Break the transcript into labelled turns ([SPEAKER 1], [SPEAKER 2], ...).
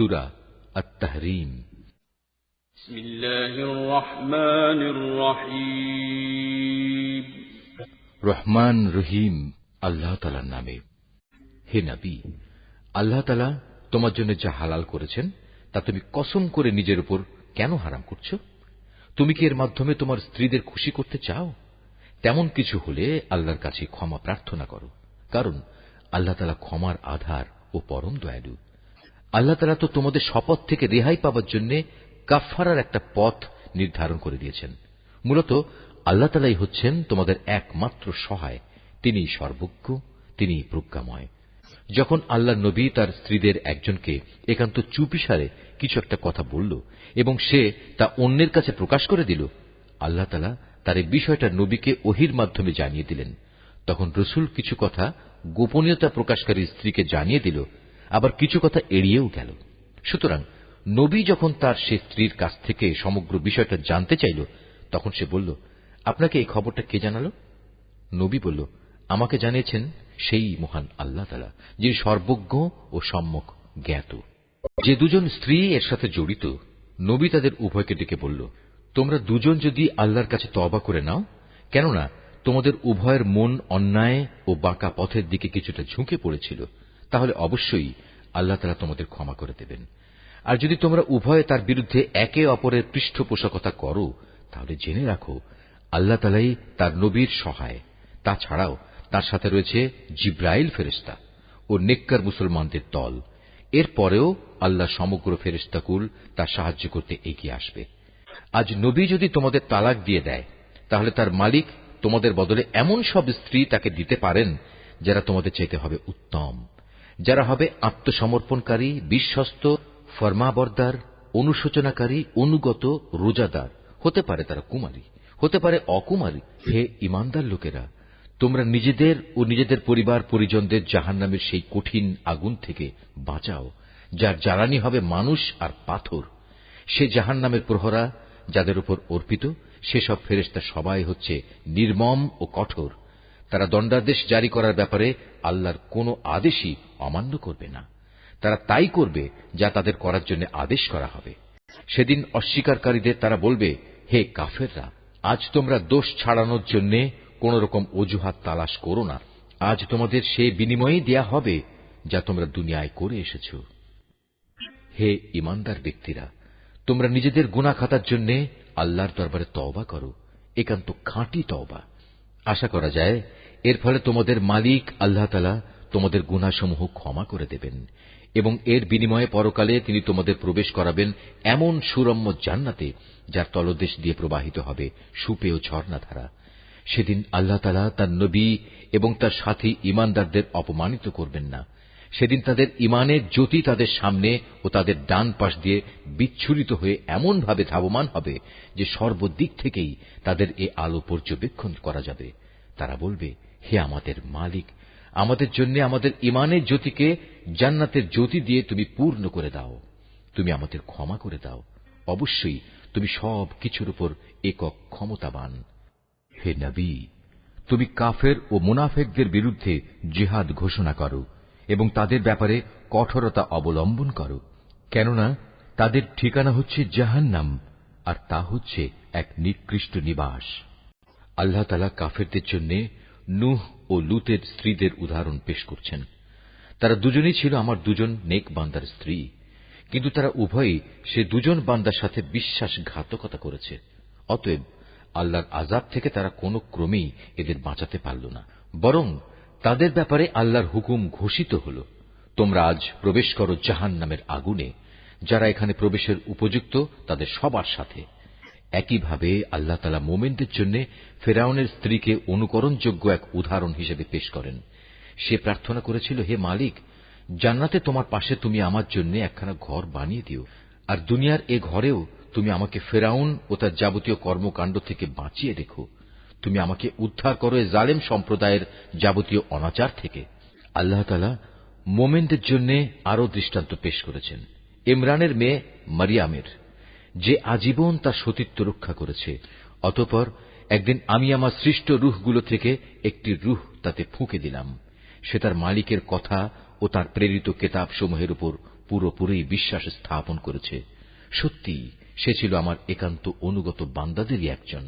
[SPEAKER 1] সূরা আত-তাহরীম।
[SPEAKER 2] বিসমিল্লাহির রহমানির রহিম।
[SPEAKER 1] রহমান রহিম আল্লাহ তাআলার নামে। হে নবী, আল্লাহ তাআলা তোমার জন্য যা হালাল করেছেন তা তুমি কসম করে নিজের উপর কেন হারাম করছো? তুমি কি এর মাধ্যমে তোমার স্ত্রীদের খুশি করতে চাও? তেমন কিছু হলে আল্লাহর কাছে ক্ষমা প্রার্থনা করো, কারণ আল্লাহ তাআলা ক্ষমার আধার ও পরম দয়ালু। আল্লাহ তাআলা তো তোমাদের শপথ থেকে রেহাই পাওয়ার জন্য কাফফারার একটা পথ নির্ধারণ করে দিয়েছেন। মূলত আল্লাহ তাআলাই হচ্ছেন তোমাদের একমাত্র সহায়। তিনি সর্বজ্ঞ, তিনি প্রজ্ঞাময়। যখন আল্লাহর নবী তার স্ত্রীদের একজনকে একান্ত চুপিসারে কিছু একটা কথা বলল এবং সে তা অন্যের কাছে প্রকাশ করে দিল, আল্লাহ তাআলা তার এই বিষয়টা নবীকে ওহীর মাধ্যমে জানিয়ে দিলেন। তখন রাসূল কিছু কথা গোপনীয়তা প্রকাশকারী স্ত্রীকে জানিয়ে দিল, আবার কিছু কথা এড়িয়েও গেল। সুতরাং নবী যখন তার সে স্ত্রীর কাছ থেকে সমগ্র বিষয়টা জানতে চাইল, তখন সে বলল, আপনাকে এই খবরটা কে জানালো? নবী বলল, আমাকে জানিয়েছেন সেই মহান আল্লাহ তাআলা, যিনি সর্বজ্ঞ ও সম্যক জ্ঞাত। যে দুজন স্ত্রী এর সাথে জড়িত, নবী তাদের উভয়কে ডেকে বলল, তোমরা দুজন যদি আল্লাহর কাছে তওবা করে নাও, কেননা তোমাদের উভয়ের মন অন্যায় ও বাঁকা পথের দিকে কিছুটা ঝুঁকে পড়েছিল, তাহলে অবশ্যই আল্লাহ তাআলা তোমাদের ক্ষমা করে দেবেন। আর যদি তোমরা উভয়ে তার বিরুদ্ধে একে অপরের পৃষ্ঠপোষকতা করো, তাহলে জেনে রাখো আল্লাহ তাআলাই তার নবীর সহায়। তাছাড়াও তার সাথে রয়েছে জিব্রাইল ফেরেশতা ও নেককার মুসলমানদের দল। এরপরেও আল্লাহ সমগ্র ফেরেশতাকুল তার সাহায্য করতে এগিয়ে আসবে। আজ নবী যদি তোমাদের তালাক দিয়ে দেয়, তাহলে তার মালিক তোমাদের বদলে এমন সব স্ত্রী তাকে দিতে পারেন যারা তোমাদের চাইতে হবে উত্তম, যারা হবে আত্মসমর্পণকারী, বিশ্বস্ত, ফরমাবরদার, অনুশোচনাকারী, অনুগত, রোজাদার। হতে পারে তারা কুমারী, হতে পারে অকুমারী। হে ঈমানদার লোকেরা, তোমরা নিজেদের ও নিজেদের পরিবার পরিজনদের জাহান্নামের সেই কঠিন আগুন থেকে বাঁচাও, যার জ্বালানি হবে মানুষ আর পাথর। সে জাহান্নামের প্রহরা যাদের উপর অর্পিত, সেসব ফেরেশতা সবাই হচ্ছে নির্মম ও কঠোর। তারা দণ্ডাদেশ জারি করার ব্যাপারে আল্লাহর কোনো আদেশই অমান্য করবে না। তারা তাই করবে যা তাদের করার জন্য আদেশ করা হবে। সেদিন অস্বীকারীদের তারা বলবে, হে কাফেররা, আজ তোমরা দোষ ছাড়ানোর জন্য কোন রকম অজুহাত তালাশ করো না। আজ তোমাদের সে বিনিময়ে দেয়া হবে যা তোমরা দুনিয়ায় করে এসেছ। হে ঈমানদার ব্যক্তিরা, তোমরা নিজেদের গুনাহ খাতার জন্য আল্লাহর দরবারে তওবা করো, একান্ত খাঁটি তওবা। আশা করা যায় এর ফলে তোমাদের মালিক আল্লাহ তাআলা তোমাদের গুনাহসমূহ ক্ষমা করে দেবেন এবং এর বিনিময়ে পরকালে তিনি তোমাদের প্রবেশ করাবেন এমন সুরম্য জান্নাতে, যার তলদেশ দিয়ে প্রবাহিত হবে সুপেয় ঝর্ণাধারা। সেদিন আল্লাহ তাআলা তার নবী এবং তার সাথী ঈমানদারদের অপমানিত করবেন না। সেদিন তাদের ঈমানের জ্যোতি তাদের সামনে ও তাদের ডান পাশ দিয়ে বিচ্ছুরিত হয়ে এমন ভাবে ধাবমান হবে যে সর্বদিক থেকেই তাদের এ আলো পর্যবেক্ষণ করা যাবে। তারা বলবে, হে আমাদের মালিক, আমাদের জন্য আমাদের ঈমানের জ্যোতিকে জান্নাতের জ্যোতি দিয়ে তুমি পূর্ণ করে দাও। তুমি আমাদের ক্ষমা করে দাও। অবশ্যই তুমি সব কিছুর উপর একক ক্ষমতাবান। হে নবী, তুমি কাফের ও মুনাফিকদের বিরুদ্ধে জিহাদ ঘোষণা করো এবং তাদের ব্যাপারে কঠোরতা অবলম্বন করো, কেননা তাদের ঠিকানা হচ্ছে জাহান্নাম, আর তা হচ্ছে এক নিকৃষ্ট নিবাস। আল্লাহ তাআলা কাফেরদের জন্য নূহ ও লূতের স্ত্রীদের উদাহরণ পেশ করছেন। তারা দুজনেই ছিল আমার দুজন নেক বান্দার স্ত্রী, কিন্তু তারা উভয়ই সে দুজন বান্দার সাথে বিশ্বাসঘাতকতা করেছে। অতএব আল্লাহর আযাব থেকে তারা কোনো ক্রমেই এদের বাঁচাতে পারল না, বরং তাদের ব্যাপারে আল্লাহর হুকুম ঘোষিত হল, তোমরা আজ প্রবেশ করো জাহান্নামের আগুনে। যারা এখানে প্রবেশের উপযুক্ত তাদের সবার সাথে। একইভাবে আল্লাহ তাআলা মুমিনদের জন্য ফিরআউনের স্ত্রীকে অনুকরণযোগ্য এক উদাহরণ হিসেবে পেশ করেন। সে প্রার্থনা করেছিল, হে মালিক, জান্নাতে তোমার পাশে তুমি আমার জন্য একখানা ঘর বানিয়ে দিও, আর দুনিয়ার এ ঘরেও তুমি আমাকে ফিরআউন ও তার যাবতীয় কর্মকাণ্ড থেকে বাঁচিয়ে রেখো। তুমি আমাকে উদ্ধার করো এ জালেম সম্প্রদায়ের যাবতীয় অনাচার থেকে। আল্লাহ তাআলা মুমিনদের জন্য আরো দৃষ্টান্ত পেশ করেছেন ইমরানের মেয়ে মারিয়ামের, যে আজীবন তার সতীত্ব রক্ষা করেছে। অতঃপর একদিন আমি আমার সৃষ্ট রূহগুলো থেকে একটি রূহ তাতে ফুঁকে দিলাম। সে তার মালিকের কথা ও তার প্রেরিত কেতাবসমূহের উপর পুরোপুরি বিশ্বাস স্থাপন করেছে, সত্যি সে ছিল আমার একান্ত অনুগত বান্দাদেরই একজন।